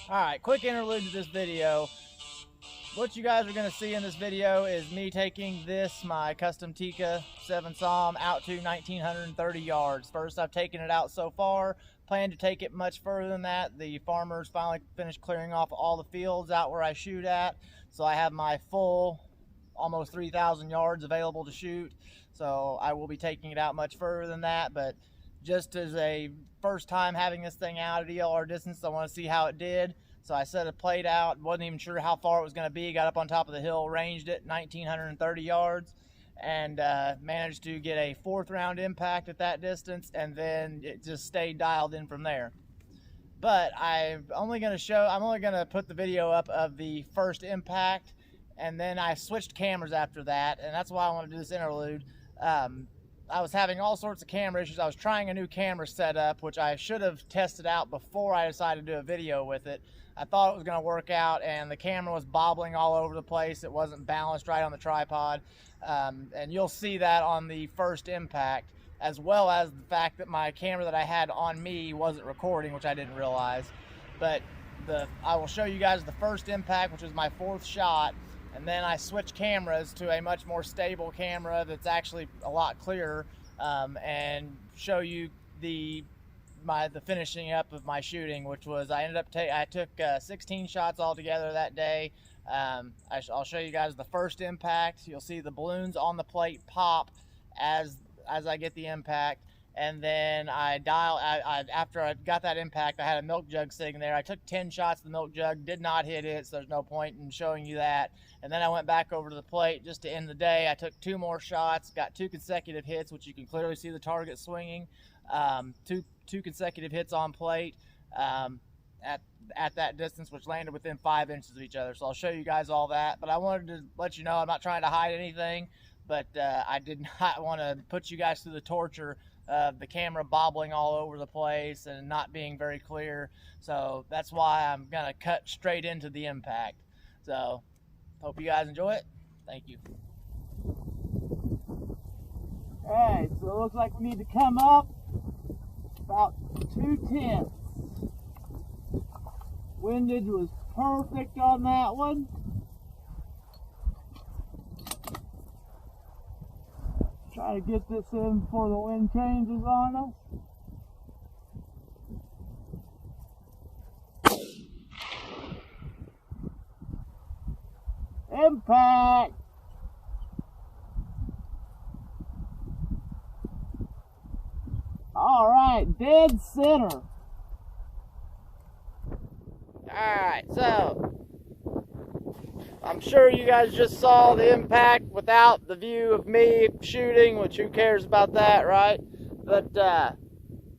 Alright, quick interlude to this video. What you guys are going to see in this video is me taking this, my custom Tikka 7mm SAUM, out to 1,930 yards. First I've taken it out so far. Plan to take it much further than that. The farmers finally finished clearing off all the fields out where I shoot at. So I have my full, almost 3,000 yards available to shoot. So I will be taking it out much further than that. But just as a first time having this thing out at ELR distance, I want to see how it did. So I set a plate out, wasn't even sure how far it was going to be, got up on top of the hill, ranged it 1,930 yards, and managed to get a 4th round impact at that distance, and then it just stayed dialed in from there. But I'm only going to put the video up of the first impact, and then I switched cameras after that, and that's why I want to do this interlude. I was having all sorts of camera issues. I was trying a new camera setup, which I should have tested out before I decided to do a video with it. I thought it was going to work out, and the camera was bobbling all over the place. It wasn't balanced right on the tripod, and you'll see that on the first impact, as well as the fact that my camera that I had on me wasn't recording, which I didn't realize. But I will show you guys the first impact, which was my 4th shot, and then I switched cameras to a much more stable camera that's actually a lot clearer, and show you the finishing up of my shooting, which was I took 16 shots altogether that day. I'll show you guys the first impact. You'll see the balloons on the plate pop as I get the impact, and then after I got that impact, I had a milk jug sitting there. I took 10 shots of the milk jug, did not hit it, so there's no point in showing you that. And then I went back over to the plate just to end the day. I took 2 more shots, got 2 consecutive hits, which you can clearly see the target swinging. Two consecutive hits on plate at that distance, which landed within 5 inches of each other. So I'll show you guys all that. But I wanted to let you know I'm not trying to hide anything, but I did not want to put you guys through the torture of the camera bobbling all over the place and not being very clear. So that's why I'm going to cut straight into the impact. So hope you guys enjoy it. Thank you. Alright, so it looks like we need to come up about 2/10. Windage was perfect on that one. Try to get this in before the wind changes on us. Impact! Alright, dead center. Alright, so I'm sure you guys just saw the impact without the view of me shooting, which who cares about that, right? But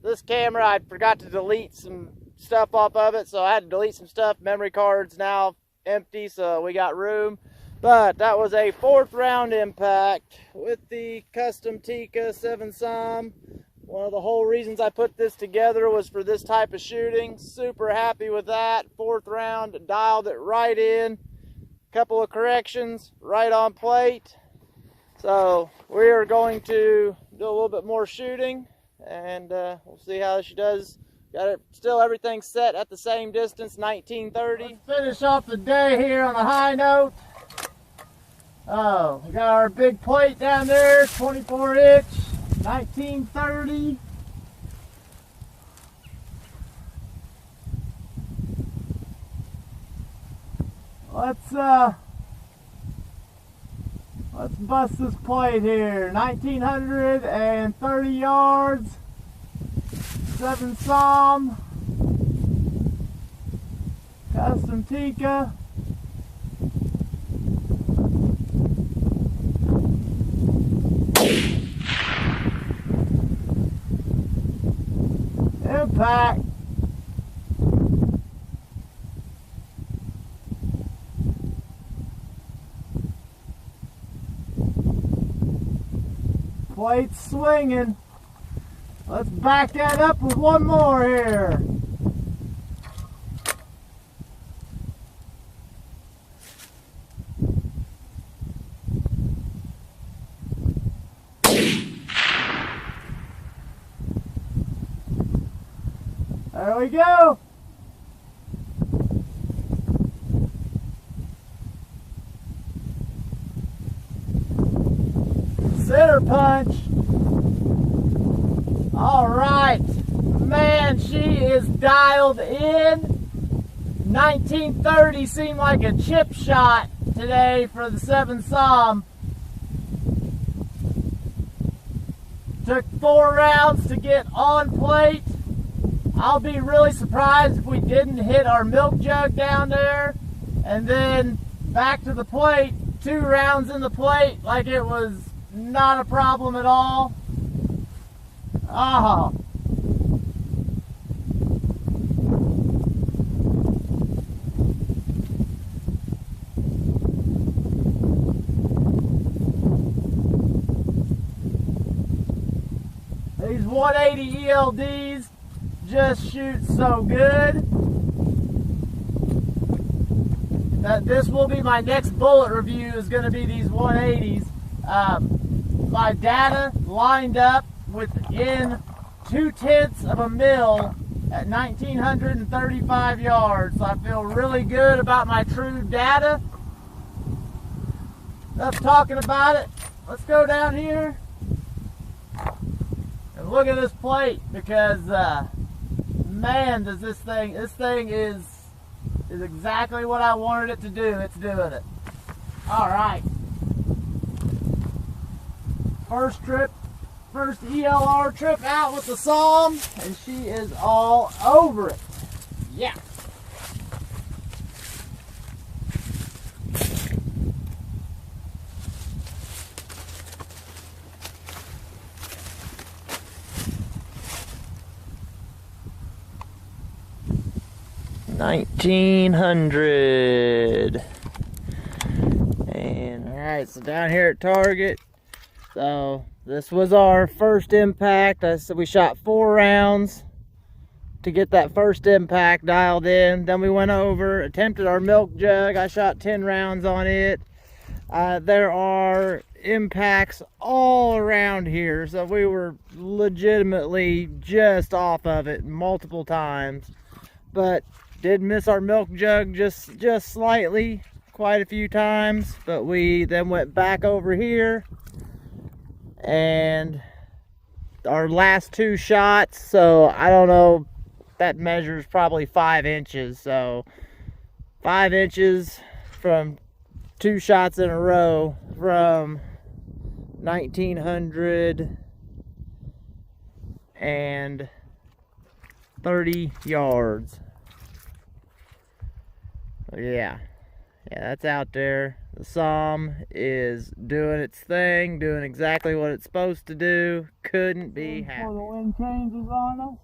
this camera, I forgot to delete some stuff off of it, so I had to delete some stuff. Memory card's now empty, so we got room. But that was a 4th round impact with the custom Tikka 7mm SAUM. One of the whole reasons I put this together was for this type of shooting. Super happy with that. 4th round, dialed it right in. Couple of corrections, right on plate. So we are going to do a little bit more shooting, and we'll see how she does. Got it, still everything set at the same distance, 1930. Let's finish off the day here on a high note. Oh, we got our big plate down there, 24-inch. 1930. Let's bust this plate here. 1,930 yards. 7mm SAUM. Custom Tikka. Impact. Plate swinging. Let's back that up with one more here. There we go. punch. All right, man, she is dialed in. 1930 seemed like a chip shot today for the 7 SAUM. Took 4 rounds to get on plate. I'll be really surprised if we didn't hit our milk jug down there. And then back to the plate, 2 rounds in the plate like it was not a problem at all. Oh. These 180 ELDs just shoot so good. This will be my next bullet review, is going to be these 180s. My data lined up within 0.2 of a mil at 1,935 yards. So I feel really good about my true data. Enough talking about it. Let's go down here and look at this plate, because man, does this thing is exactly what I wanted it to do. It's doing it. All right. First ELR trip out with the SAUM, and she is all over it. Yeah. $1,900. And all right, so down here at Target. So this was our first impact. I said we shot 4 rounds to get that first impact dialed in. Then we went over, attempted our milk jug. I shot 10 rounds on it. There are impacts all around here, so we were legitimately just off of it multiple times, but did miss our milk jug just slightly, quite a few times. But we then went back over here, and our last 2 shots, so I don't know, that measures probably 5 inches. So 5 inches from 2 shots in a row from 1,930 yards. Yeah, that's out there. The SAUM is doing its thing, doing exactly what it's supposed to do. Couldn't be happy. Before the wind changes on us.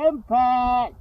Impact!